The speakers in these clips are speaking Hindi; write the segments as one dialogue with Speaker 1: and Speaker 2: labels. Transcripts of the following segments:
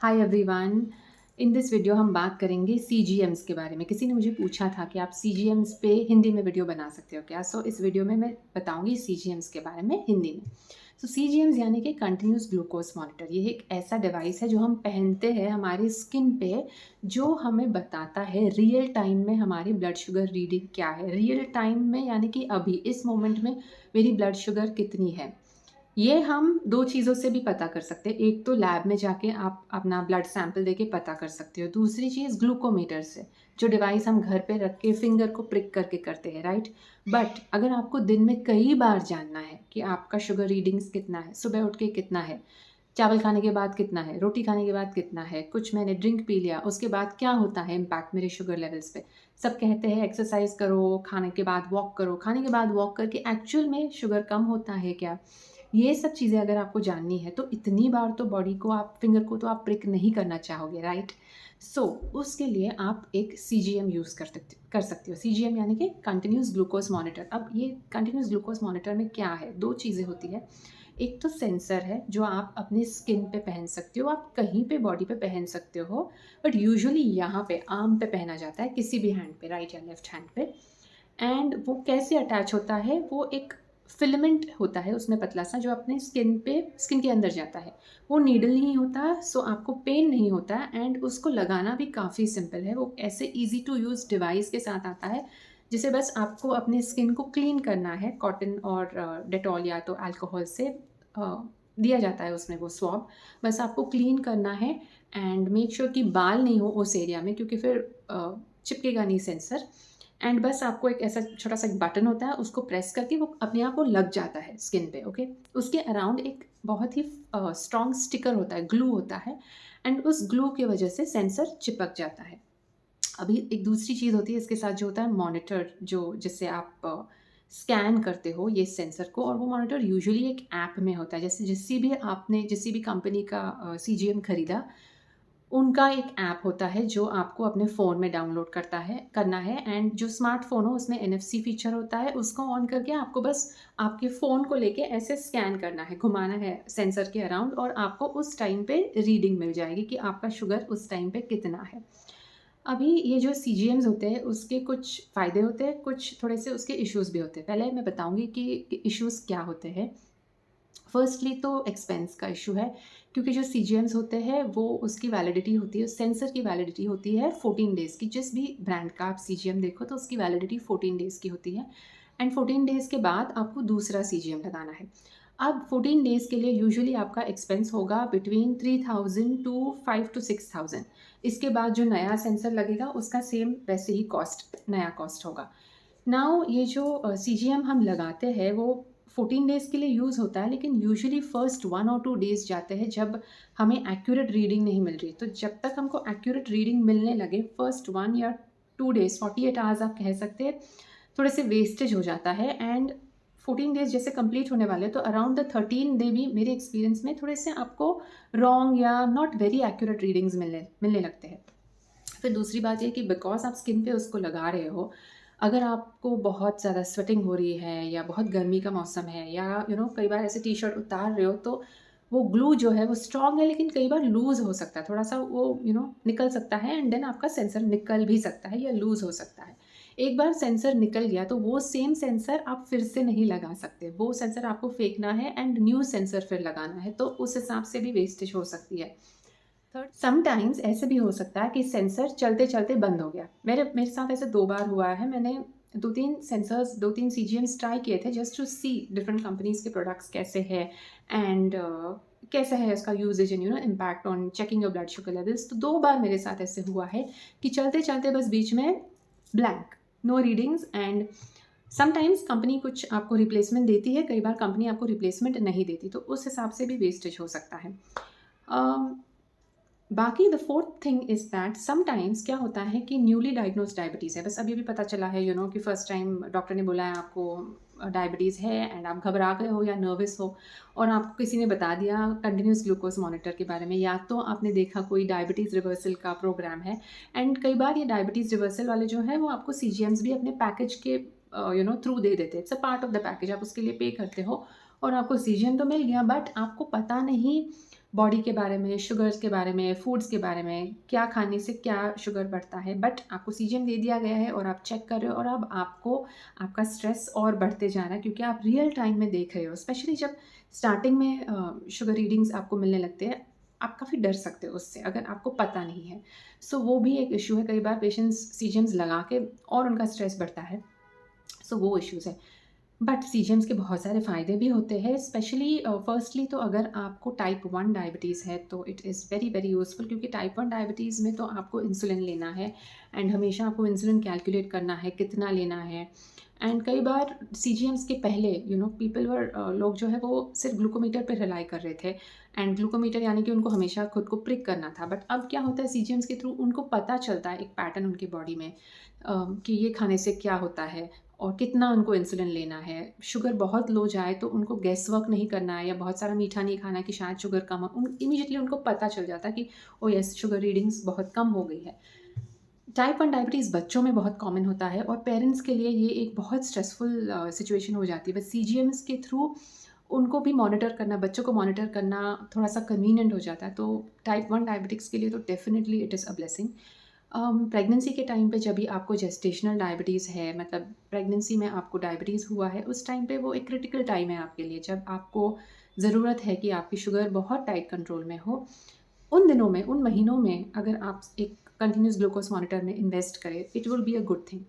Speaker 1: Hi everyone. In this video हम बात करेंगे सीजीएम्स के बारे में। किसी ने मुझे पूछा था कि आप सीजीएम्स पे हिंदी में वीडियो बना सकते हो क्या। इस वीडियो में मैं बताऊंगी सीजीएम्स के बारे में हिंदी में। सीजीएम्स यानी कि कंटिन्यूस ग्लूकोज मॉनिटर। ये एक ऐसा डिवाइस है जो हम पहनते हैं हमारी स्किन पे, जो हमें बताता है रियल टाइम में हमारी ब्लड शुगर रीडिंग क्या है। रियल टाइम में यानी कि अभी इस मोमेंट में मेरी ब्लड शुगर कितनी है। ये हम 2 चीज़ों से भी पता कर सकते हैं। एक तो लैब में जाके आप अपना ब्लड सैंपल देके पता कर सकते हो। दूसरी चीज़ ग्लूकोमीटर से, जो डिवाइस हम घर पे रख के फिंगर को प्रिक करके करते हैं, राइट? बट अगर आपको दिन में कई बार जानना है कि आपका शुगर रीडिंग्स कितना है, सुबह उठ के कितना है, चावल खाने के बाद कितना है, रोटी खाने के बाद कितना है, कुछ मैंने ड्रिंक पी लिया, उसके बाद क्या होता है इम्पैक्ट मेरे शुगर लेवल्स पे। सब कहते हैं एक्सरसाइज़ करो, खाने के बाद वॉक करो, खाने के बाद वॉक करके एक्चुअल में शुगर कम होता है क्या? ये सब चीज़ें अगर आपको जाननी है तो इतनी बार तो बॉडी को आप फिंगर को तो आप प्रिक नहीं करना चाहोगे, राइट? उसके लिए आप एक सीजीएम यूज़ कर सकते हो। सीजीएम यानी कि कंटिन्यूस ग्लूकोज मॉनिटर। अब ये कंटिन्यूस ग्लूकोज मॉनिटर में क्या है, 2 चीज़ें होती है। एक तो सेंसर है जो आप अपनी स्किन पे पहन सकते हो, आप कहीं पे बॉडी पे पहन सकते हो, बट यूजुअली यहाँ पे आर्म पे पहना जाता है, किसी भी हैंड पे, राइट या लेफ्ट हैंड पे। एंड वो कैसे अटैच होता है, वो एक फिलामेंट होता है उसमें पतला सा, जो अपने स्किन के अंदर जाता है। वो नीडल नहीं होता, सो आपको पेन नहीं होता, एंड उसको लगाना भी काफ़ी सिंपल है। वो ऐसे इजी टू यूज़ डिवाइस के साथ आता है, जिसे बस आपको अपने स्किन को क्लीन करना है कॉटन और डेटॉल या तो अल्कोहल से दिया जाता है उसमें वो स्वॉब। बस आपको क्लीन करना है एंड मेक श्योर कि बाल नहीं हो उस एरिया में, क्योंकि फिर चिपकेगा नहीं सेंसर। एंड बस आपको एक ऐसा छोटा सा एक बटन होता है, उसको प्रेस करके वो अपने आप वो लग जाता है स्किन पे, ओके। उसके अराउंड एक बहुत ही स्ट्रॉन्ग स्टिकर होता है, ग्लू होता है, एंड उस ग्लू की वजह से सेंसर चिपक जाता है। अभी एक दूसरी चीज़ होती है इसके साथ जो होता है मॉनिटर, जो जिससे आप स्कैन करते हो ये सेंसर को, और वो मॉनिटर यूजुअली एक ऐप में होता है। जैसे जिस भी कंपनी का सीजीएम खरीदा, उनका एक ऐप होता है जो आपको अपने फ़ोन में डाउनलोड करना है, एंड जो स्मार्टफ़ोन हो उसमें एनएफसी फ़ीचर होता है। उसको ऑन करके आपको बस आपके फ़ोन को लेके ऐसे स्कैन करना है, घुमाना है सेंसर के अराउंड, और आपको उस टाइम पे रीडिंग मिल जाएगी कि आपका शुगर उस टाइम पे कितना है। अभी ये जो सीजीएम्स होते हैं उसके कुछ फ़ायदे होते हैं, कुछ थोड़े-से उसके इश्यूज़ भी होते हैं। पहले मैं बताऊँगी कि इश्यूज़ क्या होते हैं। फर्स्टली तो एक्सपेंस का इशू है, क्योंकि जो सीजीएम्स होते हैं वो उसकी वैलिडिटी होती है, सेंसर की वैलिडिटी होती है 14 डेज़ की। जिस भी ब्रांड का आप सीजीएम देखो तो उसकी वैलिडिटी 14 डेज़ की होती है, एंड 14 डेज़ के बाद आपको दूसरा सीजीएम लगाना है। अब 14 डेज़ के लिए यूजुअली आपका एक्सपेंस होगा बिटवीन 3000 टू 5 टू 6000। इसके बाद जो नया सेंसर लगेगा उसका सेम वैसे ही नया कॉस्ट होगा। नाउ ये जो सीजीएम हम लगाते हैं वो 14 डेज़ के लिए यूज़ होता है, लेकिन यूजुअली फर्स्ट 1 और 2 डेज़ जाते हैं जब हमें एक्यूरेट रीडिंग नहीं मिल रही। तो जब तक हमको एक्यूरेट रीडिंग मिलने लगे, फर्स्ट 1 या 2 डेज़, 48 आवर्स आप कह सकते हैं, थोड़े से वेस्टेज हो जाता है। एंड 14 डेज़ जैसे कंप्लीट होने वाले हैं तो अराउंड द 13 डे भी मेरे एक्सपीरियंस में थोड़े से आपको रॉन्ग या नॉट वेरी एक्यूरेट रीडिंग्स मिलने मिलने लगते हैं। फिर दूसरी बात ये कि बिकॉज़ आप स्किन पे उसको लगा रहे हो, अगर आपको बहुत ज़्यादा स्वेटिंग हो रही है या बहुत गर्मी का मौसम है, या कई बार ऐसे टी-शर्ट उतार रहे हो तो वो ग्लू जो है वो स्ट्रॉन्ग है, लेकिन कई बार लूज़ हो सकता है, थोड़ा-सा वो निकल सकता है, एंड देन आपका सेंसर निकल भी सकता है या लूज़ हो सकता है। एक बार सेंसर निकल गया तो वो सेम सेंसर आप फिर से नहीं लगा सकते। वो सेंसर आपको फेंकना है एंड न्यू सेंसर फिर लगाना है, तो उस हिसाब से भी वेस्टेज हो सकती है। थर्ड, समटाइम्स ऐसे भी हो सकता है कि सेंसर चलते-चलते बंद हो गया। मेरे मेरे साथ ऐसे 2 बार हुआ है। मैंने 2-3 सीजीएम्स ट्राई किए थे just to see different companies के प्रोडक्ट्स कैसे हैं, एंड कैसा है इसका usage and impact on checking your blood sugar levels. तो 2 बार मेरे साथ ऐसे हुआ है कि चलते-चलते बस बीच में blank, no readings, and sometimes company कुछ आपको रिप्लेसमेंट देती है, कई बार कंपनी आपको रिप्लेसमेंट नहीं देती, तो उस हिसाब से भी वेस्टेज हो सकता है। अम बाकी the fourth thing is that sometimes क्या होता है कि न्यूली डायग्नोस्ड डायबिटीज़ है, बस अभी-अभी पता चला है कि फर्स्ट टाइम डॉक्टर ने बोला है आपको डायबिटीज़ है, एंड आप घबरा गए हो या नर्वस हो, और आपको किसी ने बता दिया कंटिन्यूअस ग्लूकोज मॉनिटर के बारे में, या तो आपने देखा कोई डायबिटीज़ रिवर्सल का प्रोग्राम है। एंड कई बार ये डायबिटीज़ रिवर्सल वाले जो हैं वो आपको सीजीएम्स भी अपने पैकेज के थ्रू दे देते हैं। It's a part of the package, आप उसके लिए पे करते हो और आपको सीजीएम तो मिल गया, बट आपको पता नहीं बॉडी के बारे में, शुगर्स के बारे में, फूड्स के बारे में, क्या खाने से क्या शुगर बढ़ता है। बट आपको सीजीएम दे दिया गया है और आप चेक कर रहे हो और अब आपको आपका स्ट्रेस और बढ़ते जा रहा है क्योंकि आप रियल टाइम में देख रहे हो। स्पेशली जब स्टार्टिंग में शुगर रीडिंग्स आपको मिलने लगते हैं, आप काफ़ी डर सकते हो उससे अगर आपको पता नहीं है। सो वो भी एक इश्यू है, कई बार पेशेंट्स सीजीएम्स लगा के और उनका स्ट्रेस बढ़ता है। सो वो इश्यूज़ है। बट सीजीएम्स के बहुत सारे फ़ायदे भी होते हैं, स्पेशली फर्स्टली तो अगर आपको टाइप 1 डायबिटीज़ है तो it is very very useful, क्योंकि टाइप 1 डायबिटीज़ में तो आपको इंसुलिन लेना है एंड हमेशा आपको इंसुलिन कैलकुलेट करना है कितना लेना है। एंड कई बार सीजीएम्स के पहले पीपल वर लोग जो है वो सिर्फ ग्लूकोमीटर पे रिलाई कर रहे थे एंड ग्लूकोमीटर यानी कि उनको हमेशा खुद को प्रिक करना था। बट अब क्या होता है, सीजीएम्स के थ्रू उनको पता चलता है एक पैटर्न उनकी बॉडी में कि ये खाने से क्या होता है और कितना उनको इंसुलिन लेना है। शुगर बहुत लो जाए तो उनको गैस वर्क नहीं करना है या बहुत सारा मीठा नहीं खाना है कि शायद शुगर कम हो। इमीडिएटली उनको पता चल जाता है कि ओ यस, शुगर रीडिंग्स बहुत कम हो गई है। टाइप 1 डायबिटीज़ बच्चों में बहुत कॉमन होता है और पेरेंट्स के लिए ये एक बहुत स्ट्रेसफुल सिचुएशन हो जाती है। बस सीजीएम्स के थ्रू उनको भी मॉनिटर करना, बच्चों को मॉनिटर करना थोड़ा-सा कन्वीनिएंट हो जाता है। तो टाइप 1 डायबिटिक्स के लिए तो definitely it is a blessing. Pregnancy के टाइम पे जब भी आपको जेस्टेशनल डायबिटीज़ है, मतलब प्रेगनेंसी में आपको डायबिटीज़ हुआ है, उस टाइम पे वो एक क्रिटिकल टाइम है आपके लिए, जब आपको ज़रूरत है कि आपकी शुगर बहुत टाइट कंट्रोल में हो। उन दिनों में, उन महीनों में अगर आप एक कंटिन्यूअस ग्लूकोज़ मॉनिटर में इन्वेस्ट करें, it will be a good thing.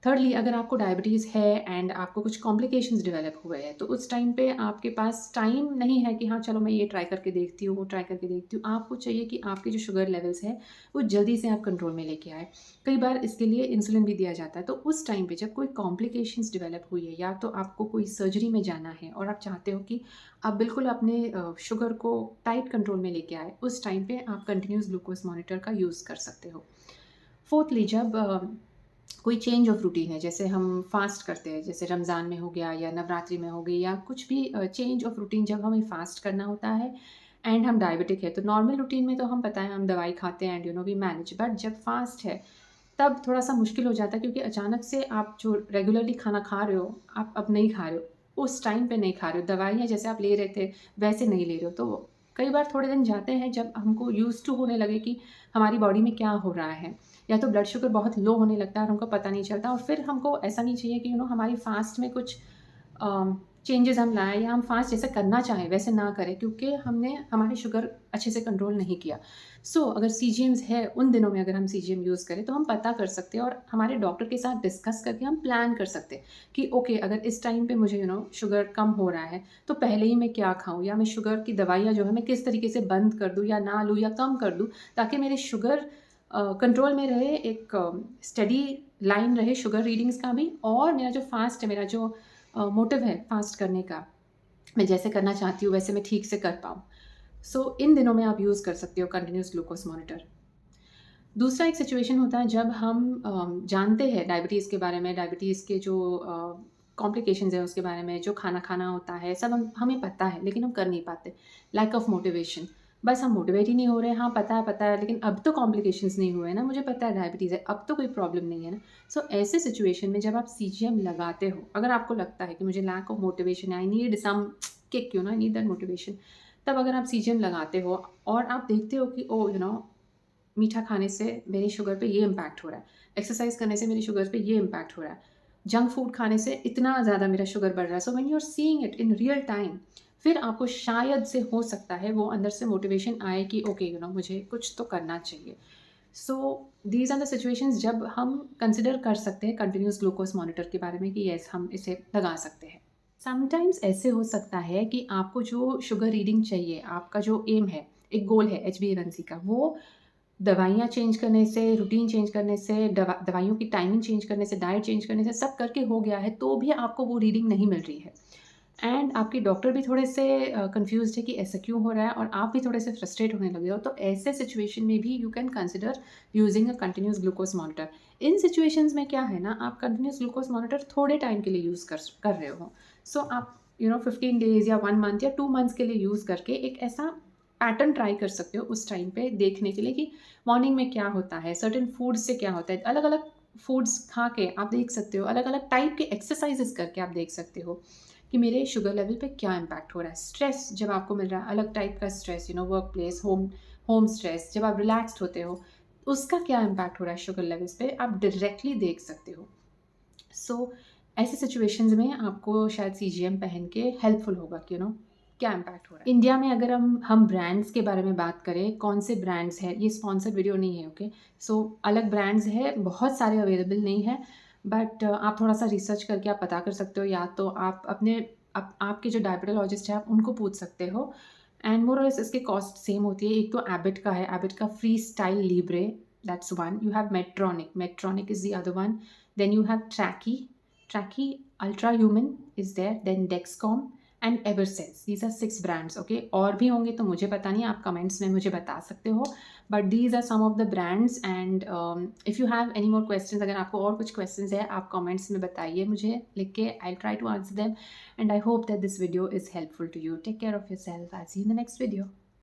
Speaker 1: Thirdly, अगर आपको डायबिटीज़ है एंड आपको कुछ कॉम्प्लिकेशंस डेवलप हुए हैं, तो उस टाइम पे आपके पास टाइम नहीं है कि हाँ, चलो मैं ये ट्राई करके देखती हूँ, वो ट्राई करके देखती हूँ। आपको चाहिए कि आपके जो शुगर लेवल्स हैं, वो जल्दी से आप कंट्रोल में लेके आएँ। कई बार इसके लिए इंसुलिन भी दिया जाता है। तो उस टाइम पे जब कोई कॉम्प्लिकेशंस डेवलप हुई है या तो आपको कोई सर्जरी में जाना है और आप चाहते हो कि आप बिल्कुल अपने शुगर को टाइट कंट्रोल में लेके आएँ, उस टाइम पे आप कंटिन्यूअस ग्लूकोज़ मॉनिटर का यूज़ कर सकते हो। फोर्थली, जब कोई चेंज ऑफ रूटीन है, जैसे हम फास्ट करते हैं, जैसे रमज़ान में हो गया या नवरात्रि में हो गई या कुछ भी चेंज ऑफ रूटीन जब हमें फास्ट करना होता है एंड हम डायबिटिक है, तो नॉर्मल रूटीन में तो हम पता है हम दवाई खाते हैं एंड वी मैनेज। बट जब फास्ट है तब थोड़ा-सा मुश्किल हो जाता है क्योंकि अचानक से आप जो रेगुलरली खाना खा रहे हो, आप अब नहीं खा रहे हो। उस टाइम पे नहीं खा रहे हो। दवाइयाँ जैसे आप ले रहे थे, वैसे नहीं ले रहे हो। तो कई बार थोड़े दिन जाते हैं जब हमको यूज़्ड टू होने लगे कि हमारी बॉडी में क्या हो रहा है। या तो ब्लड शुगर बहुत लो होने लगता है और हमको पता नहीं चलता और फिर हमको ऐसा नहीं चाहिए कि हमारी फ़ास्ट में कुछ चेंजेज़ हम लाएँ या हम फ़ास्ट जैसे करना चाहें वैसे ना करें क्योंकि हमने हमारी शुगर अच्छे से कंट्रोल नहीं किया। सो अगर सीजीएम्स है, उन दिनों में अगर हम सीजीएम यूज़ करें तो हम पता कर सकते हैं और हमारे डॉक्टर के साथ डिस्कस करके हम प्लान कर सकते हैं कि ओके, अगर इस टाइम पे मुझे शुगर कम हो रहा है तो पहले ही मैं क्या खाऊँ या मैं शुगर की दवाइयाँ जो है मैं किस तरीके से बंद कर दूँ या ना लूँ या कम कर दूँ ताकि मेरी शुगर कंट्रोल में रहे, एक स्टेडी लाइन रहे शुगर रीडिंग्स का भी और मेरा जो फ़ास्ट है, मेरा जो मोटिव है फ़ास्ट करने का, मैं जैसे करना चाहती हूँ वैसे मैं ठीक से कर पाऊँ। सो इन दिनों में आप यूज़ कर सकते हो कंटिन्यूअस ग्लूकोज़ मॉनिटर। दूसरा एक सिचुएशन होता है जब हम जानते हैं डायबिटीज़ के बारे में, डायबिटीज़ के जो कॉम्प्लिकेशंस हैं उसके बारे में, जो खाना खाना होता है, सब हमें पता है लेकिन हम कर नहीं पाते। लैक ऑफ मोटिवेशन, बस हम मोटिवेट ही नहीं हो रहे हैं। हाँ, पता है लेकिन अब तो कॉम्प्लिकेशंस नहीं हुए हैं ना, मुझे पता है डायबिटीज़ है, अब तो कोई प्रॉब्लम नहीं है ना। सो ऐसे सिचुएशन में जब आप सीजीएम लगाते हो, अगर आपको लगता है कि मुझे लैक ऑफ मोटिवेशन है, I need some kick, I need that motivation, तब अगर आप सीजीएम लगाते हो और आप देखते हो कि ओह मीठा खाने से मेरी शुगर पे ये इम्पैक्ट हो रहा है, एक्सरसाइज़ करने से मेरी शुगर पे ये इम्पैक्ट हो रहा है, जंक फूड खाने से इतना ज़्यादा मेरा शुगर बढ़ रहा है। So when you are seeing it in real time, फिर आपको शायद से हो सकता है वो अंदर से मोटिवेशन आए कि ओके मुझे कुछ तो करना चाहिए। सो दीज़ आर द सिचुएशंस जब हम कंसिडर कर सकते हैं कंटिन्यूअस ग्लूकोज़ मॉनिटर के बारे में कि येस, हम इसे लगा सकते हैं। समटाइम्स ऐसे हो सकता है कि आपको जो शुगर रीडिंग चाहिए, आपका जो एम है, एक गोल है HbA1c का, वो दवाइयाँ चेंज करने से, रूटीन चेंज करने से, दवाइयों की टाइमिंग चेंज करने से, डाइट चेंज करने से, सब करके हो गया है, तो भी आपको वो रीडिंग नहीं मिल रही है। एंड आपके डॉक्टर भी थोड़े से कन्फ्यूज़्ड है कि ऐसा क्यों हो रहा है और आप भी थोड़े से फ्रस्ट्रेट होने लगे हो, तो ऐसे सिचुएशन में भी you can consider using a continuous glucose monitor. In situations में क्या है ना, आप कंटिन्यूअस ग्लूकोज़ मॉनिटर थोड़े टाइम के लिए यूज़ कर रहे हो। सो आप 15 डेज़ या 1 मंथ या 2 मंथ्स के लिए यूज़ करके एक ऐसा पैटर्न ट्राई कर सकते हो उस टाइम पे देखने के लिए कि मॉर्निंग में क्या होता है, सर्टेन फूड्स से क्या होता है। अलग-अलग फूड्स खा के आप देख सकते हो, अलग-अलग टाइप के एक्सरसाइज़ेज़ करके आप देख सकते हो कि मेरे शुगर लेवल पे क्या इम्पैक्ट हो रहा है। स्ट्रेस जब आपको मिल रहा है, अलग टाइप का stress, work place, home stress, जब आप रिलैक्स्ड होते हो, उसका क्या इम्पैक्ट हो रहा है शुगर लेवल्स पे, आप डायरेक्टली देख सकते हो। सो ऐसे सिचुएशंस में आपको शायद सीजीएम पहन के हेल्पफुल होगा कि क्या इम्पैक्ट हो रहा है। इंडिया में अगर हम ब्रांड्स के बारे में बात करें, कौन से ब्रांड्स हैं, ये स्पॉन्सर्ड वीडियो नहीं है, ओके। सो अलग ब्रांड्स है, बहुत सारे अवेलेबल नहीं है, बट आप थोड़ा सा रिसर्च करके आप पता कर सकते हो, या तो आप आपके जो डायबिटोलॉजिस्ट है आप उनको पूछ सकते हो। एंड मोर और इसके कॉस्ट सेम होती है। एक तो एबिट का है, एबिट का free style Libre, that's one. You have Medtronic is the other one. Then you have Traki Ultra Human is there. Then Dexcom and Eversense. These are 6 brands. Okay. और भी होंगे तो मुझे पता नहीं, आप कमेंट्स में मुझे बता सकते हो. But these are some of the brands. And if you have any more questions, अगर आपको और कुछ questions है, आप कमेंट्स में बताइए मुझे लिख के. I'll try to answer them. And I hope that this video is helpful to you. Take care of yourself. I'll see you in the next video.